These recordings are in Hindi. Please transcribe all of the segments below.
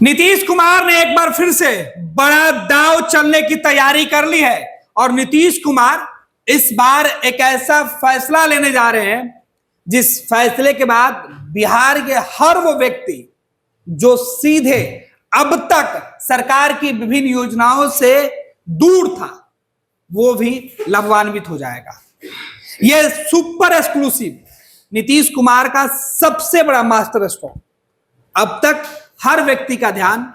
नीतीश कुमार ने एक बार फिर से बड़ा दांव चलने की तैयारी कर ली है और नीतीश कुमार इस बार एक ऐसा फैसला लेने जा रहे हैं जिस फैसले के बाद बिहार के हर वो व्यक्ति जो सीधे अब तक सरकार की विभिन्न योजनाओं से दूर था वो भी लाभान्वित हो जाएगा। यह सुपर एक्सक्लूसिव नीतीश कुमार का सबसे बड़ा मास्टर स्ट्रोक। अब तक हर व्यक्ति का ध्यान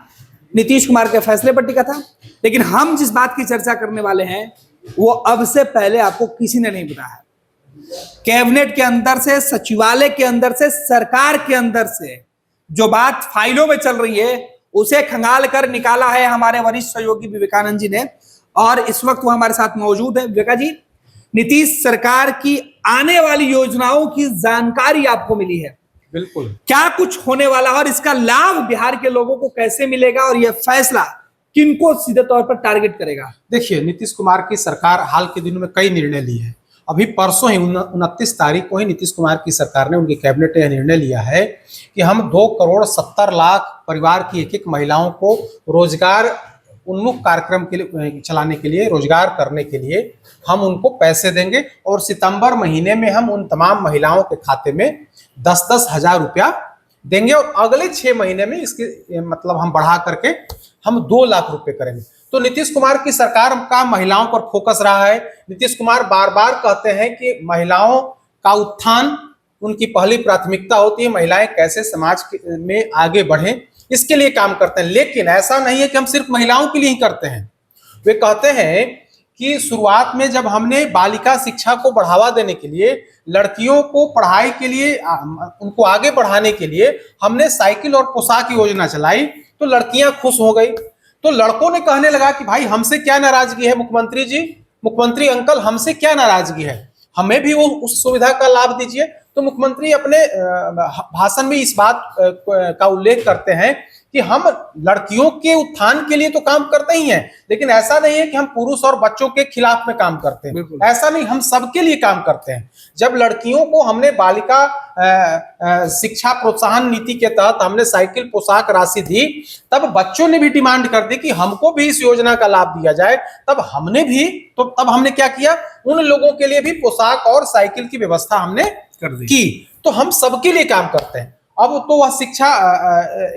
नीतीश कुमार के फैसले पर टिका था, लेकिन हम जिस बात की चर्चा करने वाले हैं वो अब से पहले आपको किसी ने नहीं बताया। कैबिनेट के अंदर से, सचिवालय के अंदर से, सरकार के अंदर से जो बात फाइलों में चल रही है उसे खंगाल कर निकाला है हमारे वरिष्ठ सहयोगी विवेकानंद जी ने, और इस वक्त वो हमारे साथ मौजूद है। विवेका जी, नीतीश सरकार की आने वाली योजनाओं की जानकारी आपको मिली है, बिल्कुल क्या कुछ होने वाला और इसका लाभ बिहार के लोगों को कैसे मिलेगा और यह फैसला किनको सीधे तौर पर टारगेट करेगा? देखिए, नीतीश कुमार की सरकार हाल के दिनों में कई निर्णय लिए हैं। अभी परसों ही 29 तारीख को ही नीतीश कुमार की सरकार ने, उनकी कैबिनेट ने यह निर्णय लिया है कि हम 2,70,00,000 परिवार की एक महिलाओं को रोजगार उन्मुख कार्यक्रम के लिए चलाने के लिए, रोजगार करने के लिए हम उनको पैसे देंगे और सितंबर महीने में हम उन तमाम महिलाओं के खाते में 10-10 हज़ार रुपया देंगे और अगले 6 महीने में इसके मतलब हम बढ़ा करके हम 2 लाख रुपए करेंगे। तो नीतीश कुमार की सरकार का महिलाओं पर फोकस रहा है। नीतीश कुमार बार बार कहते हैं कि महिलाओं का उत्थान उनकी पहली प्राथमिकता होती है, महिलाएं कैसे समाज में आगे बढ़ें इसके लिए काम करते हैं। लेकिन ऐसा नहीं है कि हम सिर्फ महिलाओं के लिए ही करते हैं। वे कहते हैं कि शुरुआत में जब हमने बालिका शिक्षा को बढ़ावा देने के लिए, लड़कियों को पढ़ाई के लिए, उनको आगे बढ़ाने के लिए हमने साइकिल और पोशाक योजना चलाई तो लड़कियां खुश हो गई। तो लड़कों ने कहने लगा कि भाई हमसे क्या नाराजगी है मुख्यमंत्री जी, मुख्यमंत्री अंकल हमसे क्या नाराजगी है, हमें भी वो उस सुविधा का लाभ दीजिए। तो मुख्यमंत्री अपने भाषण में इस बात का उल्लेख करते हैं कि हम लड़कियों के उत्थान के लिए तो काम करते ही हैं, लेकिन ऐसा नहीं है कि हम पुरुष और बच्चों के खिलाफ में काम करते हैं, ऐसा नहीं, हम सबके लिए काम करते हैं। जब लड़कियों को हमने बालिका शिक्षा प्रोत्साहन नीति के तहत हमने साइकिल पोशाक राशि दी, तब बच्चों ने भी डिमांड कर दी कि हमको भी इस योजना का लाभ दिया जाए। तब हमने क्या किया, उन लोगों के लिए भी पोशाक और साइकिल की व्यवस्था हमने कर दी की। तो हम सबके लिए काम करते हैं। अब तो वह शिक्षा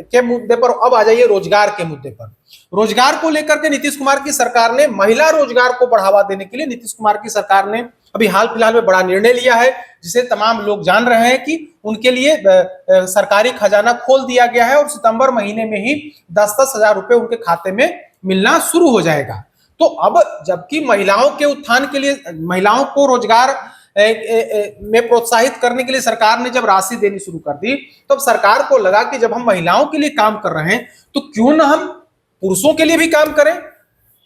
के मुद्दे पर, अब आ जाइए रोजगार के मुद्दे पर। रोजगार को लेकर के नीतीश कुमार की सरकार ने, महिला रोजगार को बढ़ावा देने के लिए नीतीश कुमार की सरकार ने अभी हाल फिलहाल में बड़ा निर्णय लिया है, जिसे तमाम लोग जान रहे हैं कि उनके लिए सरकारी खजाना खोल दिया गया है और सितंबर महीने में ही 10-10 हज़ार रुपए उनके खाते में मिलना शुरू हो जाएगा। तो अब जबकि महिलाओं के उत्थान के लिए, महिलाओं को रोजगार में प्रोत्साहित करने के लिए सरकार ने जब राशि देनी शुरू कर दी, तब सरकार को लगा कि जब हम महिलाओं के लिए काम कर रहे हैं तो क्यों ना हम पुरुषों के लिए भी काम करें,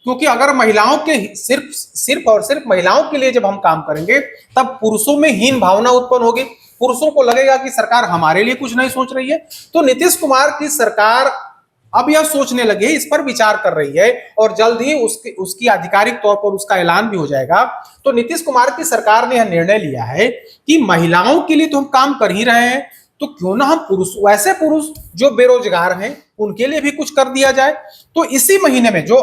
क्योंकि अगर महिलाओं के सिर्फ और सिर्फ महिलाओं के लिए जब हम काम करेंगे तब पुरुषों में हीन भावना उत्पन्न होगी, पुरुषों को लगेगा कि सरकार हमारे लिए कुछ नहीं सोच रही है। तो नीतीश कुमार की सरकार अब यह सोचने लगे, इस पर विचार कर रही है और जल्द ही उसकी आधिकारिक तौर पर उसका ऐलान भी हो जाएगा। तो नीतीश कुमार की सरकार ने यह निर्णय लिया है कि महिलाओं के लिए तो हम काम कर ही रहे हैं, तो क्यों ना हम वैसे पुरुष जो बेरोजगार हैं उनके लिए भी कुछ कर दिया जाए। तो इसी महीने में, जो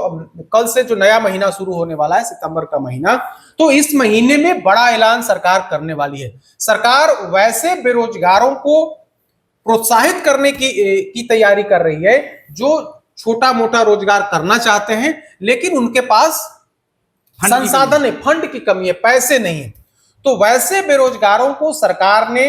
कल से जो नया महीना शुरू होने वाला है, सितंबर का महीना, तो इस महीने में बड़ा ऐलान सरकार करने वाली है। सरकार वैसे बेरोजगारों को प्रोत्साहित करने की तैयारी कर रही है जो छोटा मोटा रोजगार करना चाहते हैं, लेकिन उनके पास संसाधन है, फंड की कमी है, पैसे नहीं है। तो वैसे बेरोजगारों को सरकार ने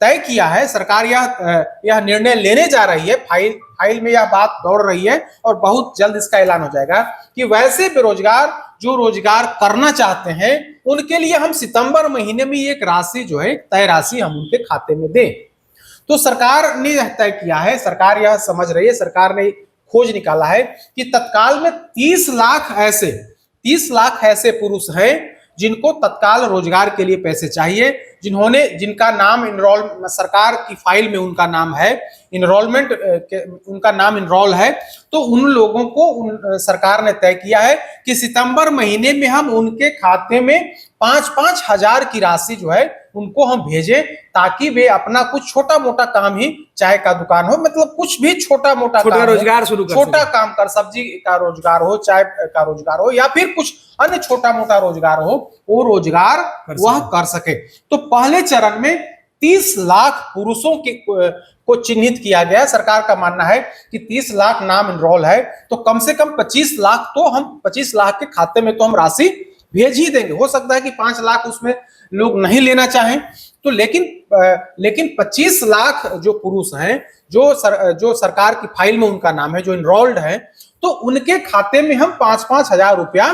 तय किया है, सरकार यह निर्णय लेने जा रही है, फाइल में यह बात दौड़ रही है और बहुत जल्द इसका ऐलान हो जाएगा कि वैसे बेरोजगार जो रोजगार करना चाहते हैं उनके लिए हम सितंबर महीने में एक राशि जो है, तय राशि हम उनके खाते में दें। तो सरकार ने यह तय किया है, सरकार यह समझ रही है, सरकार ने खोज निकाला है कि तत्काल में 30 लाख ऐसे पुरुष हैं जिनको तत्काल रोजगार के लिए पैसे चाहिए, जिनका नाम सरकार की फाइल में उनका नाम है, उनका नाम इनरोल है। तो उन लोगों को सरकार ने तय किया है कि सितंबर महीने में हम उनके खाते में 5-5 हज़ार की राशि जो है उनको हम भेजें, ताकि वे अपना कुछ छोटा मोटा काम ही, चाय का दुकान हो, मतलब कुछ भी छोटा मोटा रोजगार शुरू कर छोटा काम कर, सब्जी का रोजगार हो, चाय का रोजगार हो, या फिर कुछ अन्य छोटा मोटा रोजगार हो, वो रोजगार वह कर सके। तो पहले चरण में 30 लाख पुरुषों को चिन्हित किया गया। सरकार का मानना है कि 30 लाख नाम एनरोल है, तो कम से कम 25 लाख तो हम 25 लाख के खाते में तो हम राशि भेज ही देंगे। हो सकता है कि 5 लाख उसमें लोग नहीं लेना चाहें, तो लेकिन 25 लाख जो पुरुष हैं, जो सरकार की फाइल में उनका नाम है, जो इनरोल्ड है, तो उनके खाते में हम 5-5 हजार रुपया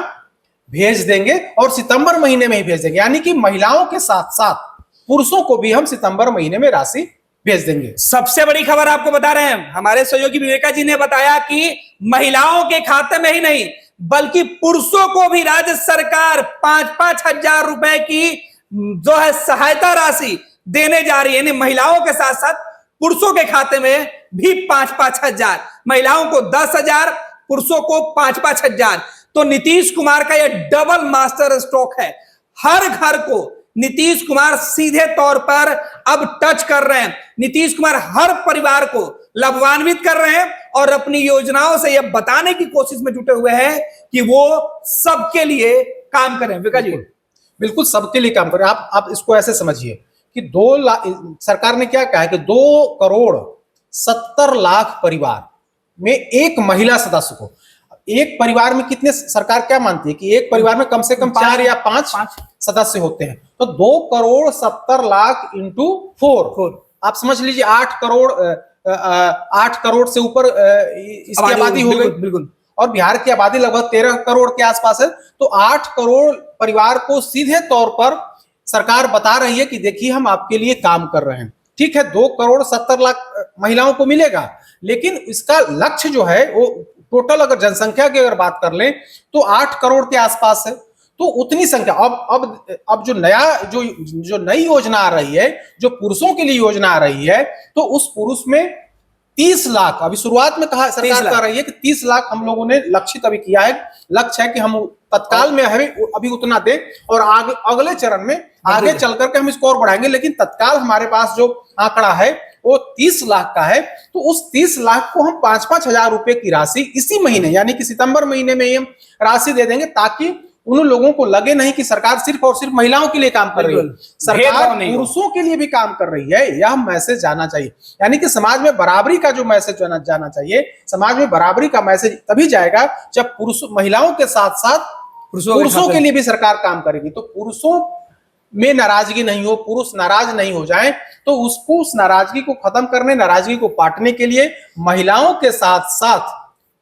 भेज देंगे, और सितंबर महीने में ही भेज देंगे। यानी कि महिलाओं के साथ साथ पुरुषों को भी हम सितंबर महीने में राशि भेज देंगे। सबसे बड़ी खबर आपको बता रहे हैं, हमारे सहयोगी विवेका जी ने बताया कि महिलाओं के खाते में ही नहीं, बल्कि पुरुषों को भी राज्य सरकार 5-5 हजार रुपए की जो है सहायता राशि देने जा रही है। यानी महिलाओं के साथ साथ पुरुषों के खाते में भी 5-5 हजार, महिलाओं को 10 हजार, पुरुषों को 5-5 हजार। तो नीतीश कुमार का यह डबल मास्टर स्ट्रोक है। हर घर को नीतीश कुमार सीधे तौर पर अब टच कर रहे हैं। नीतीश कुमार हर परिवार को लाभान्वित कर रहे हैं और अपनी योजनाओं से यह बताने की कोशिश में जुटे हुए हैं कि वो सबके लिए काम करें। विकास जी, बिल्कुल सबके लिए काम करें। आप इसको ऐसे समझिए कि 2 लाख, सरकार ने क्या कहा है कि 2 करोड़ 70 लाख परिवार में एक महिला सदस्य को, एक परिवार में कितने, सरकार क्या मानती है कि एक परिवार में कम से कम 4 या 5 सदस्य होते हैं, तो 2 करोड़ 70 लाख इंटू 4, आप समझ लीजिए 8 करोड़ से ऊपर इसकी आबादी हो गई। बिल्कुल। और बिहार की आबादी लगभग 13 करोड़ के आसपास है, तो 8 करोड़ परिवार को सीधे तौर पर सरकार बता रही है कि देखिए हम आपके लिए काम कर रहे हैं। ठीक है, 2 करोड़ 70 लाख महिलाओं को मिलेगा, लेकिन इसका लक्ष्य जो है वो टोटल अगर जनसंख्या की अगर बात कर लें तो 8 करोड़ के आसपास है। तो उतनी संख्या अब जो नई योजना आ रही है, जो पुरुषों के लिए योजना आ रही है, तो उस पुरुष में 30 लाख, अभी शुरुआत में कहा सरकार कह रही है कि 30 लाख हम लोगों ने लक्षित अभी किया है। लक्ष्य है कि हम तत्काल में अभी उतना दें, और अगले चरण में आगे चल करके हम इसको और बढ़ाएंगे। लेकिन तत्काल हमारे पास जो आंकड़ा है वो 30 लाख का है, तो उस 30 लाख को हम 5-5 हजार रुपए की राशि इसी महीने, यानी कि सितंबर महीने में हम राशि दे देंगे, ताकि उन लोगों को लगे नहीं कि सरकार सिर्फ और सिर्फ महिलाओं के लिए काम कर रही है, सरकार पुरुषों के लिए भी काम कर रही है। यह मैसेज जाना चाहिए, यानी कि समाज में बराबरी का जो मैसेज जाना चाहिए। समाज में बराबरी का मैसेज तभी जाएगा जब महिलाओं के साथ साथ पुरुषों के लिए भी सरकार काम करेगी। तो पुरुषों में नाराजगी नहीं हो, पुरुष नाराज नहीं हो जाएं, तो उस नाराजगी को खत्म करने, नाराजगी को पाटने के लिए महिलाओं के साथ साथ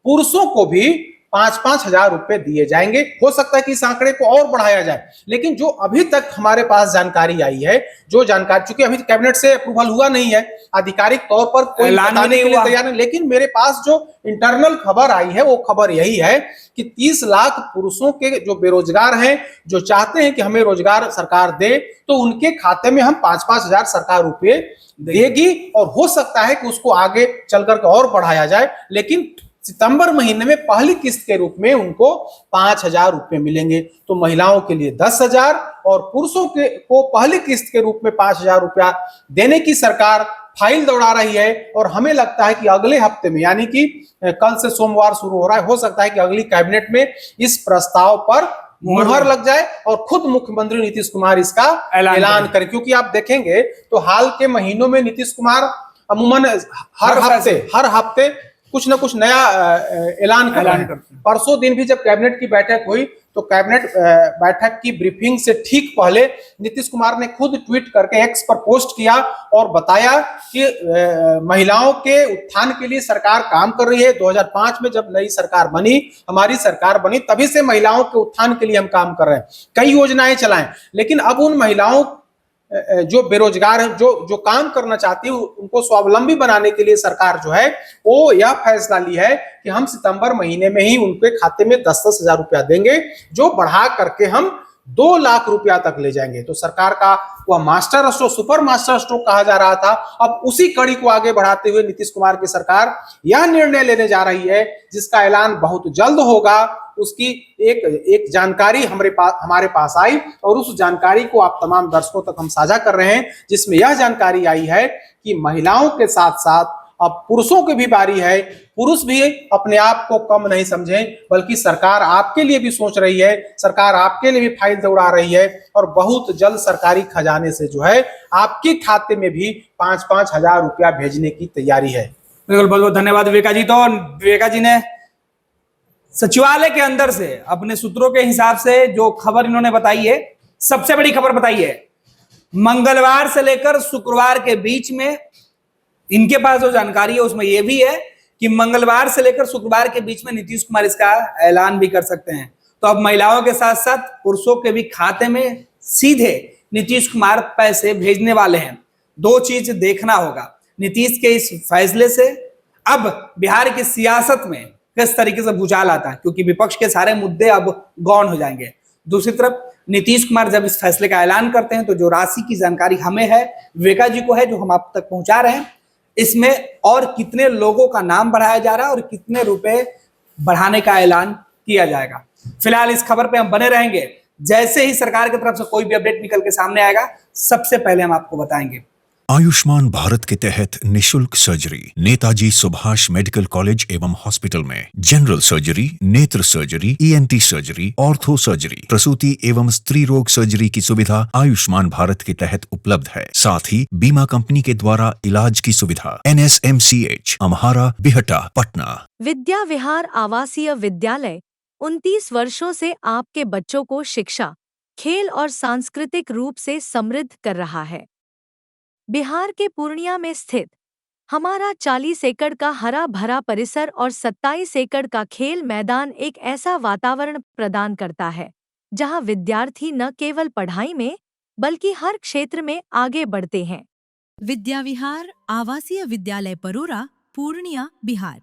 पुरुषों को भी 5-5 हजार रुपए दिए जाएंगे। हो सकता है कि इस आंकड़े को और बढ़ाया जाए, लेकिन जो अभी तक हमारे पास जानकारी आई है, जो जानकारी, चूंकि अभी कैबिनेट से अप्रूवल हुआ नहीं है, आधिकारिक तौर पर कोई बताने के लिए तैयार नहीं, लेकिन मेरे पास जो इंटरनल खबर आई है वो खबर यही है कि 30 लाख पुरुषों के जो बेरोजगार हैं, जो चाहते हैं कि हमें रोजगार सरकार दे, तो उनके खाते में हम 5-5 हजार सरकार रुपए देगी, और हो सकता है कि उसको आगे चल करके और बढ़ाया जाए। लेकिन सितंबर महीने में पहली किस्त के रूप में उनको 5 हजार रुपए मिलेंगे। तो महिलाओं के लिए 10 हजार और पुरुषों को पहली किस्त के रूप में 5 हजार रुपया देने की सरकार फाइल दौड़ा रही है। और हमें लगता है कि अगले हफ्ते में, यानी कि कल से सोमवार शुरू हो रहा है, हो सकता है कि अगली कैबिनेट में इस प्रस्ताव पर मुहर लग जाए और खुद मुख्यमंत्री नीतीश कुमार इसका ऐलान करें। क्योंकि आप देखेंगे तो हाल के महीनों में नीतीश कुमार अमूमन हर हफ्ते कुछ ना कुछ नया ऐलान कर रहे हैं। परसों दिन भी जब कैबिनेट की बैठक हुई, तो कैबिनेट बैठक की ब्रीफिंग से ठीक पहले नीतीश कुमार ने खुद ट्वीट करके एक्स पर पोस्ट किया और बताया कि महिलाओं के उत्थान के लिए सरकार काम कर रही है। 2005 में जब नई सरकार बनी, हमारी सरकार बनी, तभी से महिलाओं के उत्थान के लिए हम काम कर रहे हैं, कई योजनाएं चलाएं। लेकिन अब उन महिलाओं जो बेरोजगार है, जो काम करना चाहती है, उनको स्वावलंबी बनाने के लिए सरकार जो है वो यह फैसला ली है कि हम सितंबर महीने में ही उनके खाते में 10-10 हजार रुपया देंगे, जो बढ़ा करके हम 2 लाख रुपया तक ले जाएंगे। तो सरकार का वह master stroke, super master stroke कहा जा रहा था, अब उसी कड़ी को आगे बढ़ाते हुए नीतीश कुमार की सरकार यह निर्णय लेने जा रही है, जिसका ऐलान बहुत जल्द होगा। उसकी एक एक जानकारी हमारे पास आई और उस जानकारी को आप तमाम दर्शकों तक हम साझा कर रहे हैं, जिसमें यह जानकारी आई है कि महिलाओं के साथ साथ अब पुरुषों की भी बारी है। पुरुष भी अपने आप को कम नहीं समझें, बल्कि सरकार आपके लिए भी सोच रही है, सरकार आपके लिए भी फाइल दौड़ा रही है और बहुत जल्द सरकारी खजाने से जो है आपके खाते में भी 5-5 हजार रुपया भेजने की तैयारी है। बिल्कुल, बहुत बहुत धन्यवाद विवेका जी। तो विवेका जी ने सचिवालय के अंदर से अपने सूत्रों के हिसाब से जो खबर इन्होंने बताई है, सबसे बड़ी खबर बताई है। मंगलवार से लेकर शुक्रवार के बीच में इनके पास जो जानकारी है उसमें यह भी है कि मंगलवार से लेकर शुक्रवार के बीच में नीतीश कुमार इसका ऐलान भी कर सकते हैं। तो अब महिलाओं के साथ साथ पुरुषों के भी खाते में सीधे नीतीश कुमार पैसे भेजने वाले हैं। दो चीज देखना होगा नीतीश के इस फैसले से, अब बिहार की सियासत में किस तरीके से भूचाल आता है, क्योंकि विपक्ष के सारे मुद्दे अब गौन हो जाएंगे। दूसरी तरफ नीतीश कुमार जब इस फैसले का ऐलान करते हैं तो जो राशि की जानकारी हमें है, विवेका जी को है, जो हम आप तक पहुंचा रहे हैं, इसमें और कितने लोगों का नाम बढ़ाया जा रहा है और कितने रुपए बढ़ाने का ऐलान किया जाएगा। फिलहाल इस खबर पे हम बने रहेंगे। जैसे ही सरकार की तरफ से कोई भी अपडेट निकल के सामने आएगा, सबसे पहले हम आपको बताएंगे। आयुष्मान भारत के तहत निशुल्क surgery Netaji Subhash medical college एवं हॉस्पिटल में जनरल सर्जरी, नेत्र surgery, ENT surgery, ortho surgery, प्रसूति एवं स्त्री रोग सर्जरी की सुविधा आयुष्मान भारत के तहत उपलब्ध है। साथ ही बीमा कंपनी के द्वारा इलाज की सुविधा। NSMCH, अम्हारा, बिहटा, पटना। विद्या विहार आवासीय विद्यालय 29 वर्षों से आपके बच्चों को शिक्षा, खेल और सांस्कृतिक रूप से समृद्ध कर रहा है। बिहार के पूर्णिया में स्थित हमारा 40 एकड़ का हरा भरा परिसर और 27 एकड़ का खेल मैदान एक ऐसा वातावरण प्रदान करता है जहां विद्यार्थी न केवल पढ़ाई में बल्कि हर क्षेत्र में आगे बढ़ते हैं। विद्या विहार आवासीय विद्यालय परोरा, पूर्णिया, बिहार।